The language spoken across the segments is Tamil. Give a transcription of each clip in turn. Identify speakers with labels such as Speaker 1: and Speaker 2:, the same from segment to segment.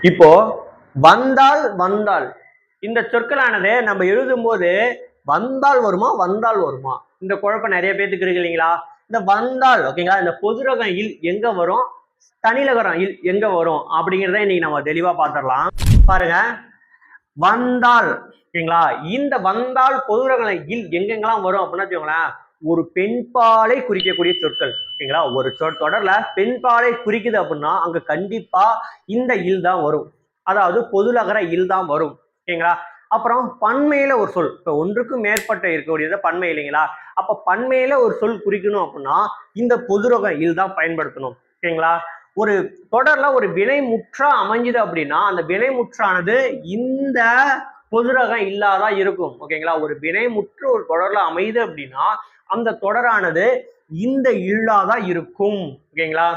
Speaker 1: இப்போ வந்தால் வந்தால் இந்த சொற்களானது நம்ம எழுதும் போது வந்தால் வருமா வந்தால் வருமா இந்த குழப்பம் நிறைய பேத்துக்கு இருக்கு இல்லைங்களா? இந்த வந்தால் ஓகேங்களா, இந்த பொதுரகம் இல் எங்க வரும், தனிலகரம் இல் எங்க வரும் அப்படிங்கிறத இன்னைக்கு நம்ம தெளிவா பார்த்துடலாம். பாருங்க, வந்தால் ஓகேங்களா, இந்த வந்தால் பொதுரகம் இல் எங்கெங்கெல்லாம் வரும் அப்படின்னா வச்சுக்கோங்களேன், ஒரு பெண்பாலை குறிக்கக்கூடிய சொற்கள் ஓகேங்களா. ஒரு தொடர்ல பெண்பாலை குறிக்குது அப்படின்னா அங்க கண்டிப்பா இந்த இல் தான் வரும், அதாவது பொதுலகர இல் தான் வரும் ஓகேங்களா. அப்புறம் பன்மையில ஒரு சொல், இப்போ ஒன்றுக்கும் மேற்பட்ட இருக்கக்கூடியது பன்மை இல்லைங்களா. அப்ப பன்மையில ஒரு சொல் குறிக்கணும் அப்படின்னா இந்த பொதுரக இல் தான் பயன்படுத்தணும் ஓகேங்களா. ஒரு தொடர்ல ஒரு வினை முற்றா அமைஞ்சுது அப்படின்னா அந்த வினை முற்றானது இந்த பொதுரகம் இல்லாதா இருக்கும் ஓகேங்களா. ஒரு வினை முற்று ஒரு தொடர்ல அமையுது அப்படின்னா அந்த தொடரானது இந்த இல்லாதான் இருக்கும் ஓகேங்களா.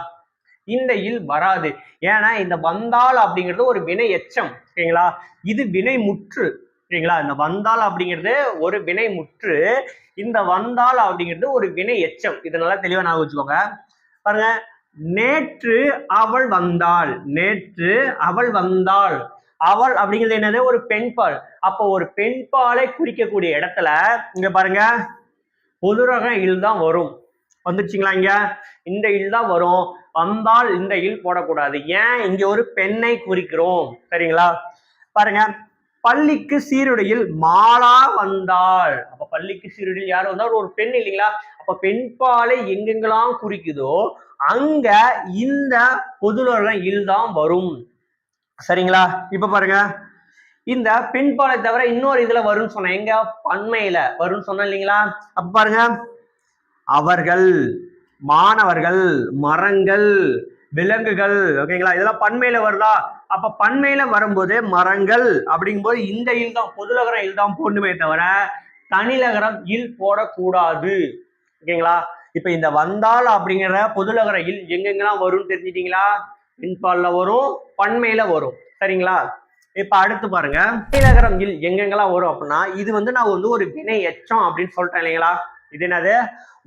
Speaker 1: இந்த இல் வராது. ஏன்னா இந்த வந்தால் அப்படிங்கிறது ஒரு வினை எச்சம் ஓகேங்களா, இது வினை முற்று ஓகேங்களா. இந்த வந்தால் அப்படிங்கிறது ஒரு வினை முற்று, இந்த வந்தால் அப்படிங்கிறது ஒரு வினை எச்சம். இது நல்லா தெளிவா ஞாபகம் வச்சுக்கோங்க. பாருங்க, நேற்று அவள் வந்தாள், நேற்று அவள் வந்தாள். அவள் அப்படிங்கிறது என்னது, ஒரு பெண்பால். அப்போ ஒரு பெண்பாலை குறிக்கக்கூடிய இடத்துல இங்க பாருங்க பொதுரக இல் தான் வரும். வந்துருச்சுங்களா? இங்க இந்த இல் தான் வரும். வந்தால் இந்த இல் போடக்கூடாது. ஏன், இங்க ஒரு பெண்ணை குறிக்கிறோம் சரிங்களா. பாருங்க, பள்ளிக்கு சீருடையில் மாலா வந்தாள். அப்ப பள்ளிக்கு சீருடையில் யார் வந்தால், ஒரு பெண் இல்லைங்களா. அப்ப பெண்பாலை எங்கெங்கெல்லாம் குறிக்குதோ அங்க இந்த பொதுரக இல் தான் வரும் சரிங்களா. இப்ப பாருங்க, இந்த பெண்பாலை தவிர இன்னொரு இதுல வரும்னு சொன்னேன், எங்க பன்மையில வரும்னு சொன்னேன் இல்லைங்களா. அப்ப பாருங்க, அவர்கள், மாணவர்கள், மரங்கள், விலங்குகள் ஓகேங்களா, இதெல்லாம் பன்மையில வருதா. அப்ப பன்மையில வரும்போது மரங்கள் அப்படிங்கும்போது இந்த இல் தான், பொதுலகரம் இல் தான் போடணுமே தவிர தனிலகரம் இல் போடக்கூடாது ஓகேங்களா. இப்ப இந்த வந்தால் அப்படிங்கிற பொதுலகர இல் எங்கெங்கெல்லாம் வரும்னு தெரிஞ்சிட்டீங்களா. பின்பால்ல வரும், பன்மையில வரும் சரிங்களா. இப்ப அடுத்து பாருங்க, தனிலகரம் இல் எங்கெங்கெல்லாம் வரும் அப்படின்னா இது வந்து நான் வந்து ஒரு வினை எச்சம் அப்படின்னு சொல்லிட்டேன் இல்லைங்களா. இது என்னது,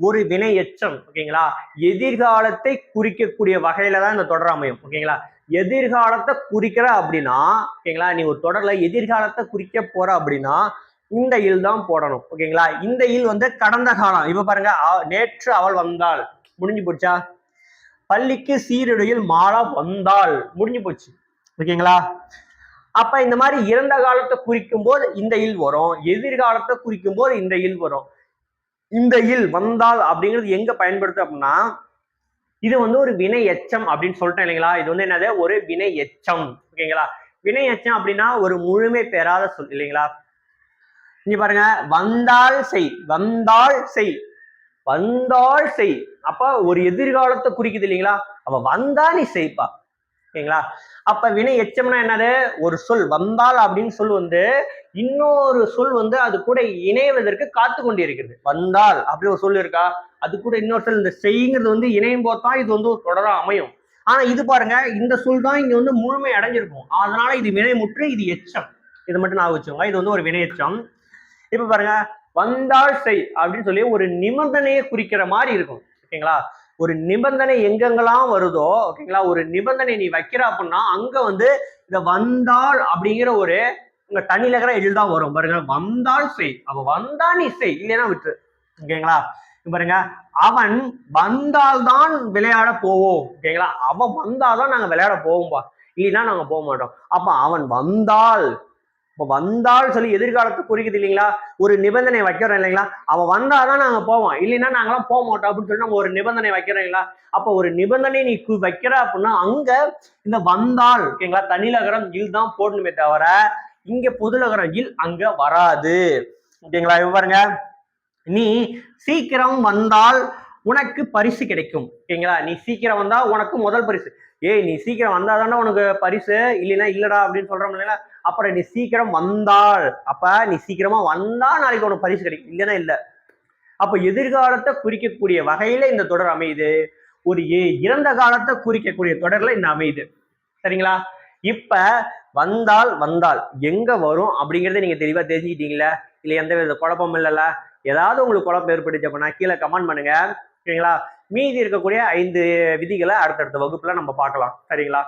Speaker 1: ஒரு வினை எச்சம் ஓகேங்களா. எதிர்காலத்தை குறிக்கக்கூடிய வகையில தான் இந்த தொடர் அமையும் ஓகேங்களா. எதிர்காலத்தை குறிக்கிற அப்படின்னா ஓகேங்களா, நீ ஒரு தொடர்ல எதிர்காலத்தை குறிக்க போற அப்படின்னா இந்த இல் தான் போடணும் ஓகேங்களா. இந்த இல் வந்து கடந்த காலம். இப்ப பாருங்க, நேற்று அவள் வந்தாள், முடிஞ்சு போச்சா. பள்ளிக்கு சீருடையில் மாலா வந்தாள், முடிஞ்சு போச்சு ஓகேங்களா. அப்ப இந்த மாதிரி இறந்த காலத்தை குறிக்கும் போது இந்த இல் வரும், எதிர்காலத்தை குறிக்கும் போது இந்த இல் வரும். இந்த இல் வந்தால் அப்படிங்கிறது எங்க பயன்படுத்து அப்படின்னா இது வந்து ஒரு வினை எச்சம் அப்படின்னு சொல்லிட்டேன் இல்லைங்களா. இது வந்து என்னது, ஒரு வினை எச்சம் ஓகேங்களா. வினை எச்சம் அப்படின்னா ஒரு முழுமை பெறாத சொல் இல்லைங்களா. இங்க பாருங்க, வந்தால் செய், வந்தால் செய், வந்தால் செய். அப்ப ஒரு எதிர்காலத்தை குறிக்குது இல்லைங்களா. அப்ப வந்தா நீ செய்ப்பா ஓகேங்களா. அப்ப வினை எச்சம்னா என்னது, ஒரு சொல் வந்தால் அப்படின்னு சொல் வந்து இன்னொரு சொல் வந்து அது கூட இணைவதற்கு காத்து கொண்டிருக்கிறது. வந்தால் அப்படி ஒரு சொல் இருக்கா, அது கூட இன்னொரு சொல் இந்த செய்ங்கிறது வந்து இணையும் போதுதான் இது வந்து ஒரு தொடரா அமையும். ஆனா இது பாருங்க, இந்த சொல் தான் இங்க வந்து முழுமை அடைஞ்சிருக்கும், அதனால இது வினைமுற்று, இது எச்சம். இது மட்டும் நான் வச்சுக்கோங்க, இது வந்து ஒரு வினை எச்சம். இப்ப பாருங்க, வந்தால் செய் அப்படின்னு சொல்லி ஒரு நிபந்தனையை குறிக்கிற மாதிரி இருக்கும் ஓகேங்களா. ஒரு நிபந்தனை எங்கெங்கெல்லாம் வருதோ ஓகேங்களா, ஒரு நிபந்தனை நீ வைக்கிற அப்படின்னா அங்க வந்து இந்த வந்தால் அப்படிங்கிற ஒரு உங்க தனிலகர இல் தான் வரும். பாருங்க, வந்தால் செய், அப்ப வந்தா நீ செய், இல்லைன்னா விட்டு ஓகேங்களா. பாருங்க, அவன் வந்தால்தான் விளையாட போவோம் ஓகேங்களா. அவன் வந்தாதான் நாங்க விளையாட போவோம்பா, இல்லைன்னா நாங்க போக மாட்டோம். அப்ப அவன் வந்தால், இப்ப வந்தால் சொல்லி எதிர்காலத்தை குறிக்குது இல்லைங்களா. ஒரு நிபந்தனை வைக்கிறோம் இல்லைங்களா, அவன் வந்தாதான் நாங்க போவோம், இல்லைன்னா நாங்களாம் போக மாட்டோம் அப்படின்னு சொல்லி நம்ம ஒரு நிபந்தனை வைக்கிறோம் இல்லைங்களா. அப்ப ஒரு நிபந்தனை நீ வைக்கிற அப்படின்னா அங்க இந்த வந்தால் ஓகேங்களா தனிலகரம் இல் தான் போடணுமே தவிர இங்க பொதுலகரம் இல் அங்க வராது ஓகேங்களா. பாருங்க, நீ சீக்கிரம் வந்தால் உனக்கு பரிசு கிடைக்கும் ஓகேங்களா. நீ சீக்கிரம் வந்தா உனக்கு முதல் பரிசு. ஏய், நீ சீக்கிரம் வந்தாதானே உனக்கு பரிசு, இல்லைன்னா இல்லடா அப்படின்னு சொல்றோம் இல்லைங்களா. அப்புறம் நீ சீக்கிரம் வந்தால், அப்ப நீ சீக்கிரமா வந்தா நாளைக்கு உனக்கு பரிசு கிடைக்கும், இல்லைன்னா இல்ல. அப்ப எதிர்காலத்தை குறிக்கக்கூடிய வகையில இந்த தொடர் அமையுது, ஒரு இறந்த காலத்தை குறிக்கக்கூடிய தொடர்ல இந்த அமையுது சரிங்களா. இப்ப வந்தால் வந்தால் எங்க வரும் அப்படிங்கறத நீங்க தெளிவா தெரிஞ்சுக்கிட்டீங்களா, இல்ல எந்த வித குழப்பமும் இல்லைல்ல. ஏதாவது உங்களுக்கு குழப்பம் ஏற்பட்டுச்சு அப்படின்னா கீழே கமெண்ட் பண்ணுங்க சரிங்களா. மீதி இருக்கக்கூடிய 5 விதிகளை அடுத்தடுத்த வகுப்புல நம்ம பார்க்கலாம் சரிங்களா.